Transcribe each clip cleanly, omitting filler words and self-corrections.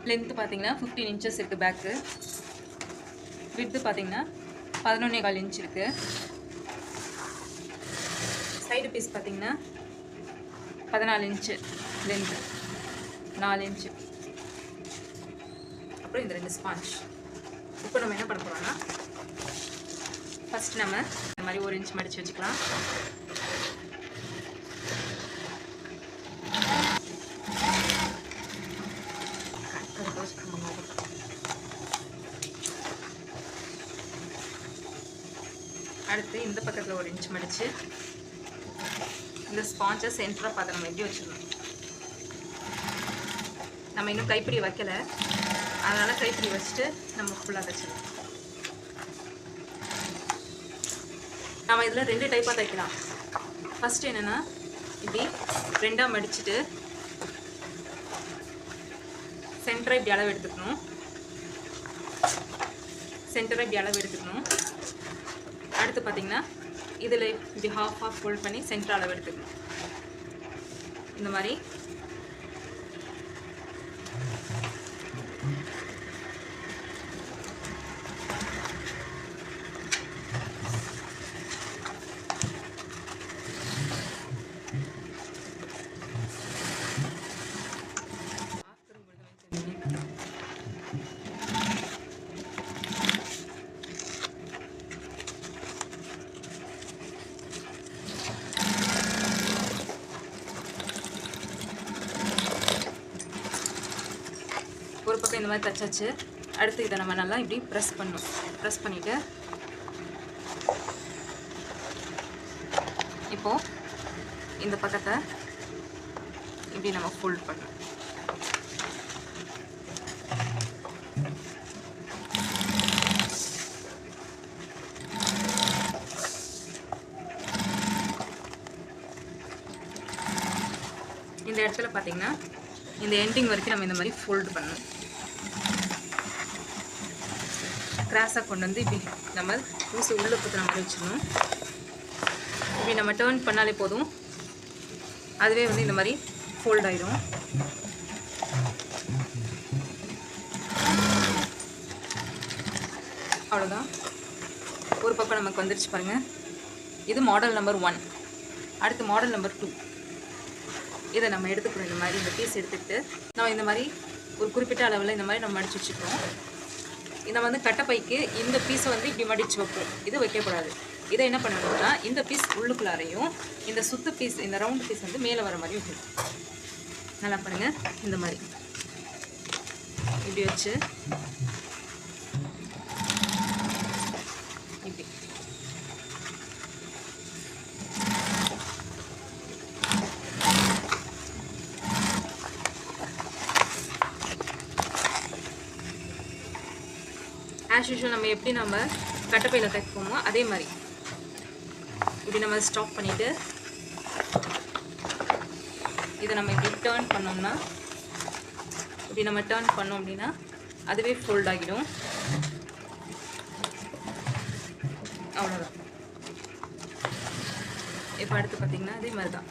Length பார்த்தீங்கன்னா 15 inches இருக்குது bag. Width பார்த்தீங்கன்னா 11.25 inch இருக்குது. சைடு பீஸ் பார்த்தீங்கன்னா 14 inch லென்த்து, 4 inch. அப்புறம் இந்த 2 ஸ்பாஞ்ச். இப்போ நம்ம என்ன பண்ண போகிறோம்னா, ஃபஸ்ட் நம்ம இந்த மாதிரி 1 inch மடித்து வச்சுக்கலாம். அடுத்து இந்த பக்கத்தில் 1 inch மடித்து இந்த ஸ்பாஞ்சை சென்டராக பார்த்து நம்ம எப்படி வச்சிடணும். நம்ம இன்னும் கைப்பிடி வைக்கலை, அதனால் கைப்பிடி வச்சுட்டு நம்ம ஃபுல்லாக தைச்சிடலாம். நம்ம இதில் 2 டைப்பாக தைக்கலாம். ஃபஸ்ட்டு என்னென்னா, இப்படி 2ஆக மடிச்சுட்டு சென்டரை இப்படி அளவு எடுத்துக்கணும். அடுத்து பார்த்தீங்கன்னா இதில் இப்படி ஹாஃப் ஃபோல்ட் பண்ணி சென்டர் அளவு எடுத்துக்கணும். இந்த மாதிரி ஒரு பக்கம் இந்த மாதிரி தைச்சாச்சு. அடுத்து இதை நம்ம நல்லா இப்படி ப்ரெஸ் பண்ணணும். ப்ரெஸ் பண்ணிவிட்டு இப்போது இந்த பக்கத்தை இப்படி நம்ம ஃபோல்ட் பண்ணணும். இந்த இடத்துல பார்த்தீங்கன்னா இந்த எண்டிங் வரைக்கும் நம்ம இந்த மாதிரி ஃபோல்டு பண்ணணும். கிராஸாக கொண்டு வந்து இப்படி நம்ம ஊசி உள்ளே பற்றின மாதிரி வச்சிடணும். இப்படி நம்ம டேர்ன் பண்ணாலே போதும், அதுவே வந்து இந்த மாதிரி ஃபோல்ட் ஆயிடும். அவ்வளோதான். ஒரு பக்கம் நமக்கு வந்துருச்சு பாருங்கள். இது மாடல் நம்பர் 1. அடுத்து மாடல் நம்பர் 2. இதை நம்ம எடுத்துக்கிறோம். இந்த மாதிரி இந்த பீஸ் எடுத்துக்கிட்டு நம்ம இந்த மாதிரி ஒரு குறிப்பிட்ட அளவில் இந்த மாதிரி நம்ம மடித்து வச்சுக்கிறோம். இதை வந்து கட்டைப்பைக்கு இந்த பீஸை வந்து இப்படி மடித்து வைப்போம். இது வைக்கக்கூடாது. இதை என்ன பண்ணணும்னா, இந்த பீஸ் உள்ளுக்குள்ளாரையும் இந்த சுத்து பீஸ், இந்த ரவுண்டு பீஸ் வந்து மேலே வர மாதிரி வைக்கணும். நல்லா பண்ணுங்கள். இந்த மாதிரி இப்படி வச்சு இப்படி ஆஸ் யூஷுவல் நம்ம எப்படி நம்ம கட்டைப்பையில் தைப்போமோ அதே மாதிரி இப்படி நம்ம ஸ்டாப் பண்ணிவிட்டு இதை நம்ம இப்படி டேர்ன் பண்ணோம்னா, இப்படி நம்ம டேர்ன் பண்ணோம் அப்படின்னா அதுவே ஃபோல்ட் ஆகிடும். அவ்வளோதான். இப்போ அடுத்து பார்த்திங்கன்னா அதே மாதிரி தான்.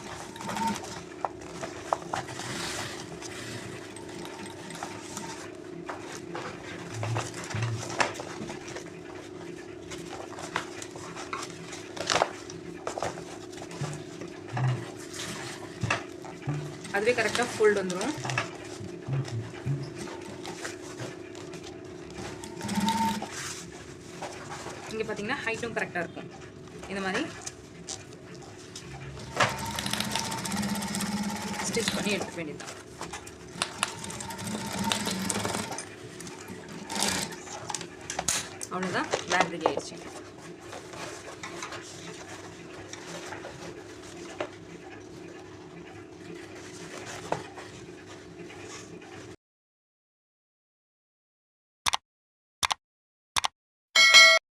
அதுவே கரெக்டாக ஃபோல்டு வந்துடும். இங்கே பார்த்தீங்கன்னா ஹைட்டும் கரெக்டாக இருக்கும். இந்த மாதிரி ஸ்டிச் பண்ணி எடுத்துக்க வேண்டியதுதான். அவ்வளோதான். பேக் ரெடி ஆயிடுச்சு.